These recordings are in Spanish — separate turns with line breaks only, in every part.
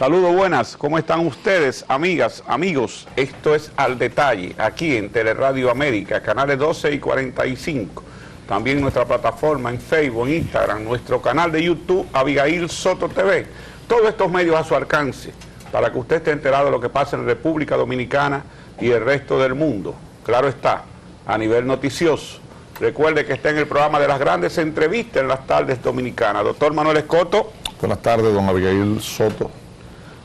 Saludos, buenas, ¿cómo están ustedes, amigas, amigos? Esto es Al Detalle, aquí en Teleradio América, canales 12 y 45. También nuestra plataforma en Facebook, en Instagram, nuestro canal de YouTube, Abigail Soto TV. Todos estos medios a su alcance, para que usted esté enterado de lo que pasa en República Dominicana y el resto del mundo. Claro está, a nivel noticioso. Recuerde que está en el programa de las grandes entrevistas en las tardes dominicanas. Doctor Manuel Escoto.
Buenas tardes, don Abigail Soto.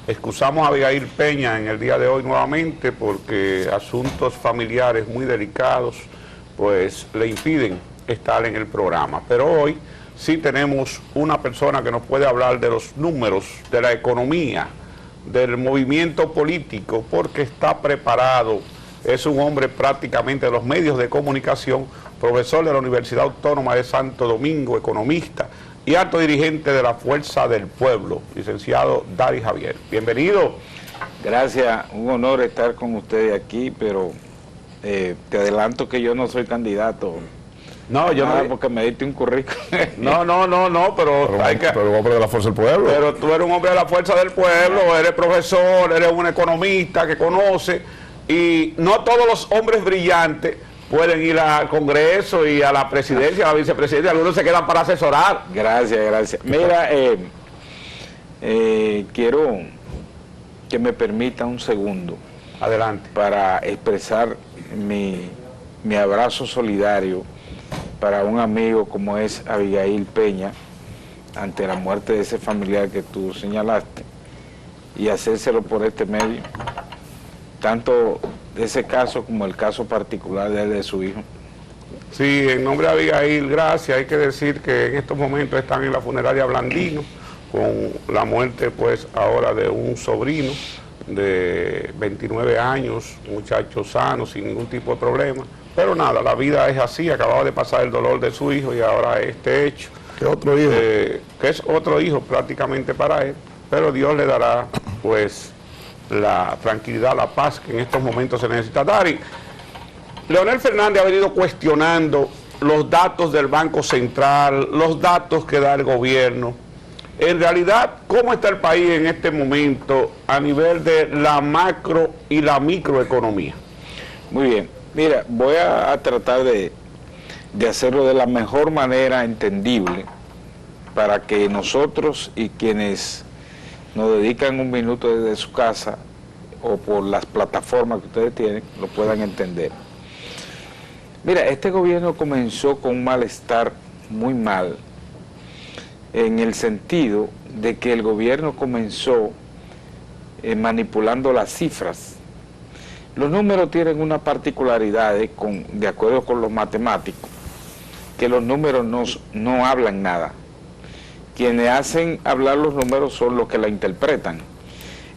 Excusamos a Abigail Peña en el día de hoy nuevamente porque asuntos familiares muy delicados pues le impiden estar en el programa. Pero hoy sí tenemos una persona que nos puede hablar de los números, de la economía, del movimiento político, porque está preparado. Es un hombre prácticamente de los medios de comunicación, profesor de la Universidad Autónoma de Santo Domingo, economista y alto dirigente de la Fuerza del Pueblo, licenciado Dari Javier. Bienvenido.
Gracias, un honor estar con ustedes aquí, pero te adelanto que yo no soy candidato.
No, yo no.
Porque me diste un currículum.
Pero hay que...
Pero hombre de la Fuerza del Pueblo.
Pero tú eres un hombre de la Fuerza del Pueblo, eres profesor, eres un economista que conoce, y no todos los hombres brillantes pueden ir al Congreso y a la presidencia, a la vicepresidencia, algunos se quedan para asesorar.
Gracias, gracias. Mira, quiero que me permita un segundo.
Adelante.
Para expresar mi abrazo solidario para un amigo como es Abigail Peña, ante la muerte de ese familiar que tú señalaste, y hacérselo por este medio, tanto de ese caso como el caso particular de su hijo.
Sí, en nombre de Abigail, gracias. Hay que decir que en estos momentos están en la funeraria Blandino, con la muerte pues ahora de un sobrino de 29 años, muchacho sano, sin ningún tipo de problema. Pero nada, la vida es así, acababa de pasar el dolor de su hijo y ahora este hecho.
¿Qué otro hijo?
Que es otro hijo prácticamente para él, pero Dios le dará pues la tranquilidad, la paz que en estos momentos se necesita. Dari, Leonel Fernández ha venido cuestionando los datos del Banco Central, los datos que da el gobierno. En realidad, ¿cómo está el país en este momento a nivel de la macro y la microeconomía?
Muy bien, mira, voy a tratar de hacerlo de la mejor manera entendible para que nosotros y quienes nos dedican un minuto desde su casa o por las plataformas que ustedes tienen, lo puedan entender. Mira, este gobierno comenzó con un malestar muy mal, en el sentido de que el gobierno comenzó manipulando las cifras. Los números tienen una particularidad, de acuerdo con los matemáticos, que los números no hablan nada. Quienes hacen hablar los números son los que la interpretan.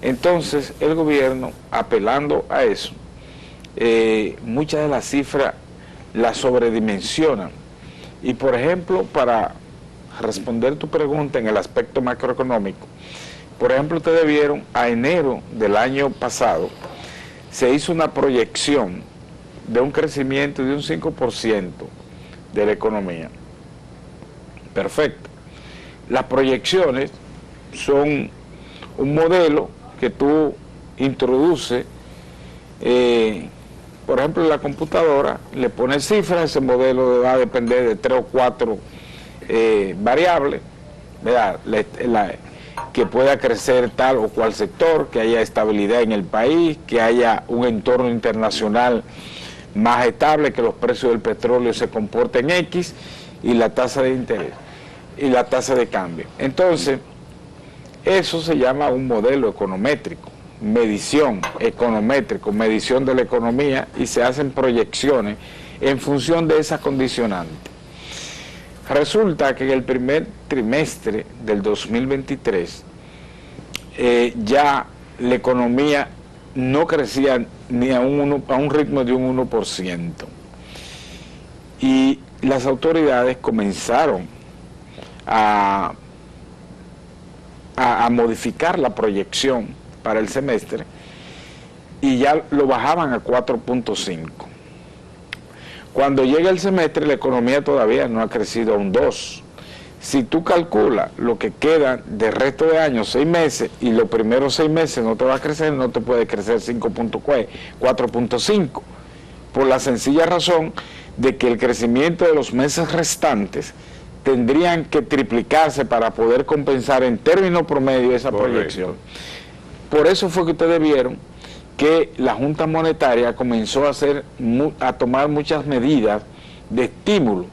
Entonces, el gobierno, apelando a eso, muchas de las cifras las sobredimensionan. Y, por ejemplo, para responder tu pregunta en el aspecto macroeconómico, por ejemplo, ustedes vieron, a enero del año pasado, se hizo una proyección de un crecimiento de un 5% de la economía. Perfecto. Las proyecciones son un modelo que tú introduces, por ejemplo, en la computadora, le pones cifras, ese modelo va a depender de 3 o 4 variables, ¿verdad? Que pueda crecer tal o cual sector, que haya estabilidad en el país, que haya un entorno internacional más estable, que los precios del petróleo se comporten X, y la tasa de interés y la tasa de cambio. Entonces, eso se llama un modelo econométrico, medición de la economía, y se hacen proyecciones en función de esas condicionantes. Resulta que en el primer trimestre del 2023 ya la economía no crecía ni a un ritmo de un 1%. Y las autoridades comenzaron a modificar la proyección para el semestre y ya lo bajaban a 4.5. Cuando llega el semestre, la economía todavía no ha crecido a un 2, si tú calculas lo que queda de resto de año, 6 meses, y los primeros 6 meses no te va a crecer, no te puede crecer 4.5, por la sencilla razón de que el crecimiento de los meses restantes tendrían que triplicarse para poder compensar en términos promedio esa proyección. Por eso fue que ustedes vieron que la Junta Monetaria comenzó a tomar muchas medidas de estímulo.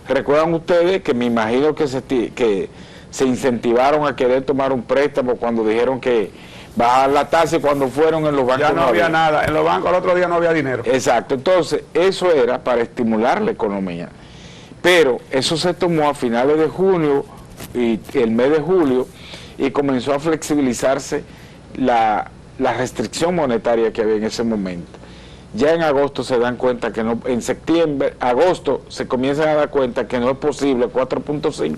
Recuerdan ustedes que me imagino que se incentivaron a querer tomar un préstamo cuando dijeron que bajar la tasa, y cuando fueron en los bancos
ya no había nada, en los bancos al otro día no había dinero.
Exacto, entonces eso era para estimular la economía. Pero eso se tomó a finales de junio y el mes de julio, y comenzó a flexibilizarse la restricción monetaria que había en ese momento. Ya en agosto se dan cuenta que no, en septiembre, agosto se comienzan a dar cuenta que no es posible 4.5,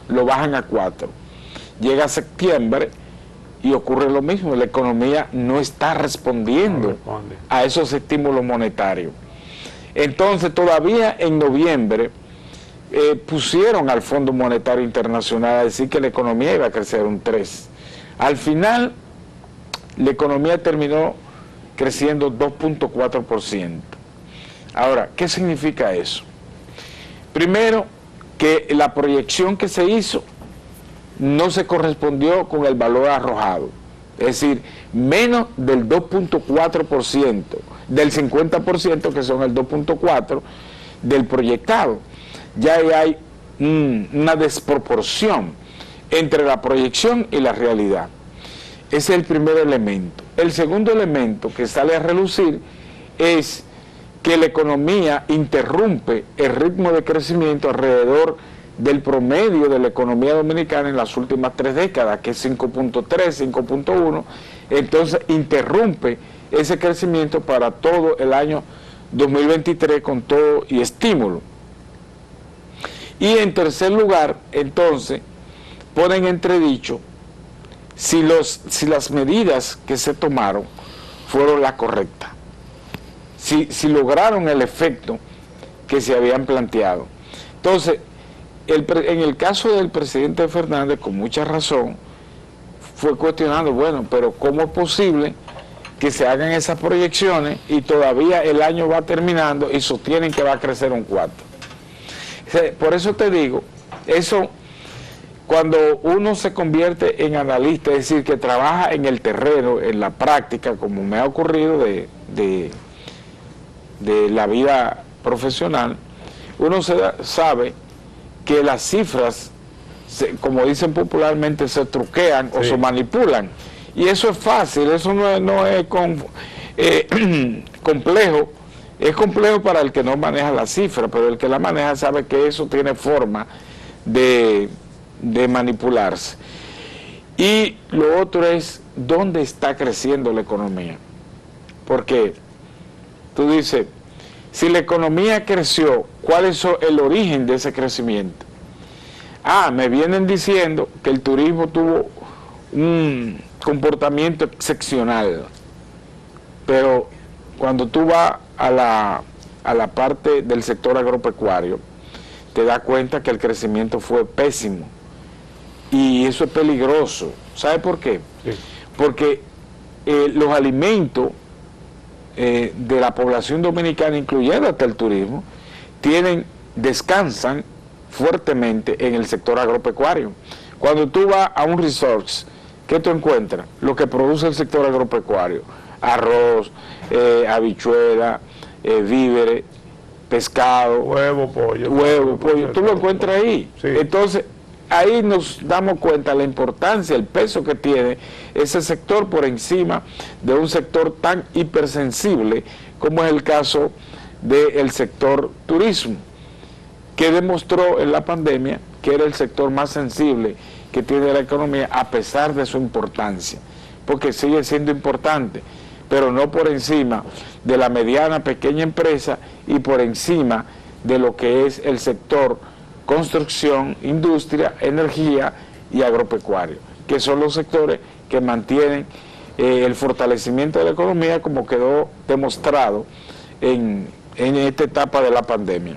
lo bajan a 4. Llega septiembre y ocurre lo mismo, la economía no está respondiendo a esos estímulos monetarios. Entonces todavía en noviembre pusieron al Fondo Monetario Internacional a decir que la economía iba a crecer un 3. Al final la economía terminó creciendo 2.4%. Ahora, ¿qué significa eso? Primero, que la proyección que se hizo no se correspondió con el valor arrojado. Es decir, menos del 2.4%, del 50%, que son el 2.4% del proyectado. Ya hay una desproporción entre la proyección y la realidad. Ese es el primer elemento. El segundo elemento que sale a relucir es que la economía interrumpe el ritmo de crecimiento alrededor del promedio de la economía dominicana en las últimas 3 décadas, que es 5.3, 5.1, entonces interrumpe ese crecimiento para todo el año 2023 con todo y estímulo. Y en tercer lugar, entonces, ponen entredicho si las medidas que se tomaron fueron las correctas, si lograron el efecto que se habían planteado. Entonces, en el caso del presidente Fernández, con mucha razón, fue cuestionando, bueno, pero ¿cómo es posible que se hagan esas proyecciones y todavía el año va terminando y sostienen que va a crecer un 4%? Por eso te digo, eso... Cuando uno se convierte en analista, es decir, que trabaja en el terreno, en la práctica, como me ha ocurrido de la vida profesional, uno sabe que las cifras, como dicen popularmente, se truquean o se manipulan. Y eso es fácil, eso no es complejo. Es complejo para el que no maneja la cifra, pero el que la maneja sabe que eso tiene forma de manipularse. Y lo otro es dónde está creciendo la economía, porque tú dices, si la economía creció, ¿cuál es el origen de ese crecimiento? Me vienen diciendo que el turismo tuvo un comportamiento excepcional, pero cuando tú vas a la parte del sector agropecuario, te das cuenta que el crecimiento fue pésimo. Y eso es peligroso. ¿Sabe por qué? Sí. Porque los alimentos de la población dominicana, incluyendo hasta el turismo, descansan fuertemente en el sector agropecuario. Cuando tú vas a un resort, ¿qué tú encuentras? Lo que produce el sector agropecuario: arroz, habichuela, víveres, pescado, huevo, pollo, tú lo encuentras ahí. Sí. Entonces, ahí nos damos cuenta de la importancia, el peso que tiene ese sector por encima de un sector tan hipersensible como es el caso del sector turismo, que demostró en la pandemia que era el sector más sensible que tiene la economía a pesar de su importancia, porque sigue siendo importante, pero no por encima de la mediana, pequeña empresa y por encima de lo que es el sector construcción, industria, energía y agropecuario, que son los sectores que mantienen el fortalecimiento de la economía, como quedó demostrado en esta etapa de la pandemia.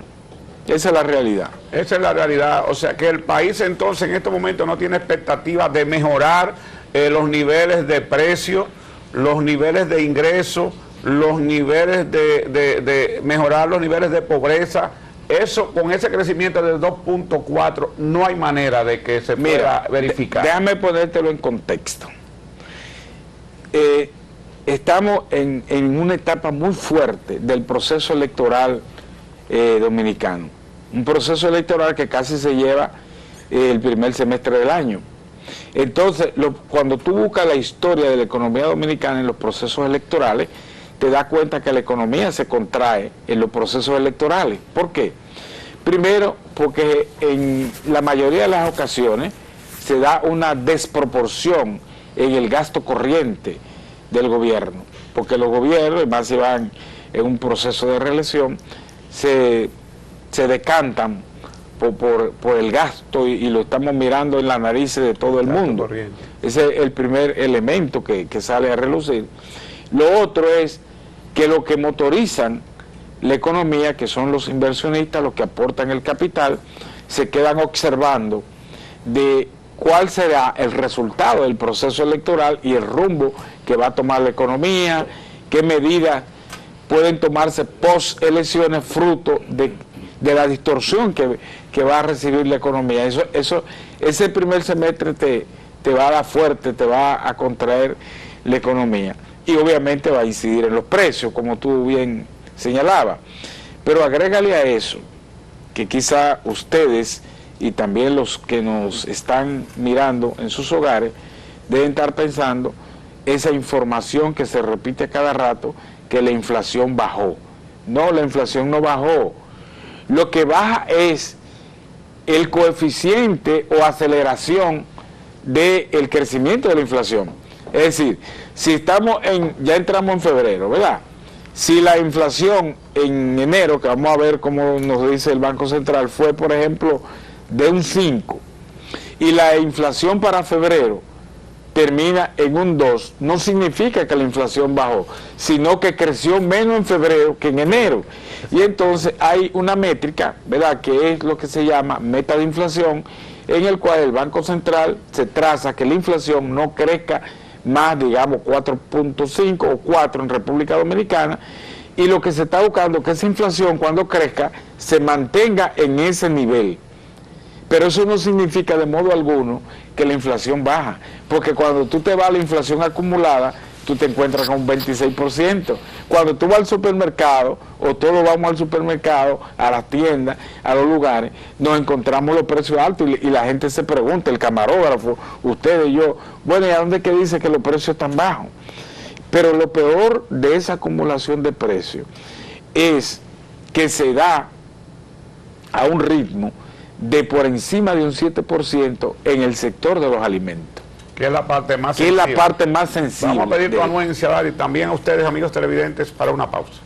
Esa es la realidad.
Esa es la realidad. O sea que el país entonces en estos momentos no tiene expectativas de mejorar los niveles de precio, los niveles de ingreso, los niveles de mejorar los niveles de pobreza. Eso, con ese crecimiento de 2.4, no hay manera de que se pueda verificar.
Déjame ponértelo en contexto. Estamos en una etapa muy fuerte del proceso electoral dominicano. Un proceso electoral que casi se lleva el primer semestre del año. Entonces, cuando tú buscas la historia de la economía dominicana en los procesos electorales, te das cuenta que la economía se contrae en los procesos electorales. ¿Por qué? Primero, porque en la mayoría de las ocasiones se da una desproporción en el gasto corriente del gobierno, porque los gobiernos, más si van en un proceso de reelección, se decantan por el gasto y lo estamos mirando en las narices de todo el mundo. Ese es el primer elemento que sale a relucir. Lo otro es que lo que motorizan la economía, que son los inversionistas, los que aportan el capital, se quedan observando de cuál será el resultado del proceso electoral y el rumbo que va a tomar la economía, qué medidas pueden tomarse post elecciones fruto de la distorsión que va a recibir la economía. Ese primer semestre te va a dar fuerte, te va a contraer la economía y obviamente va a incidir en los precios, como tú bien señalabas. Pero agrégale a eso, que quizá ustedes y también los que nos están mirando en sus hogares deben estar pensando esa información que se repite cada rato, que la inflación bajó. No, la inflación no bajó. Lo que baja es el coeficiente o aceleración del crecimiento de la inflación. Es decir, si ya entramos en febrero, ¿verdad? Si la inflación en enero, que vamos a ver cómo nos dice el Banco Central, fue por ejemplo de un 5, y la inflación para febrero termina en un 2, no significa que la inflación bajó, sino que creció menos en febrero que en enero. Y entonces hay una métrica, ¿verdad?, que es lo que se llama meta de inflación, en el cual el Banco Central se traza que la inflación no crezca más, digamos, 4.5 o 4 en República Dominicana, y lo que se está buscando es que esa inflación, cuando crezca, se mantenga en ese nivel. Pero eso no significa de modo alguno que la inflación baja, porque cuando tú te vas a la inflación acumulada, tú te encuentras con un 26%. Cuando tú vas al supermercado, o todos vamos al supermercado, a las tiendas, a los lugares, nos encontramos los precios altos y la gente se pregunta, el camarógrafo, ustedes, yo, bueno, ¿y a dónde que dice que los precios están bajos? Pero lo peor de esa acumulación de precios es que se da a un ritmo de por encima de un 7% en el sector de los alimentos.
Que es la parte más sensible.
Que es la parte más sensible.
Vamos a pedir tu anuencia, y también a ustedes, amigos televidentes, para una pausa.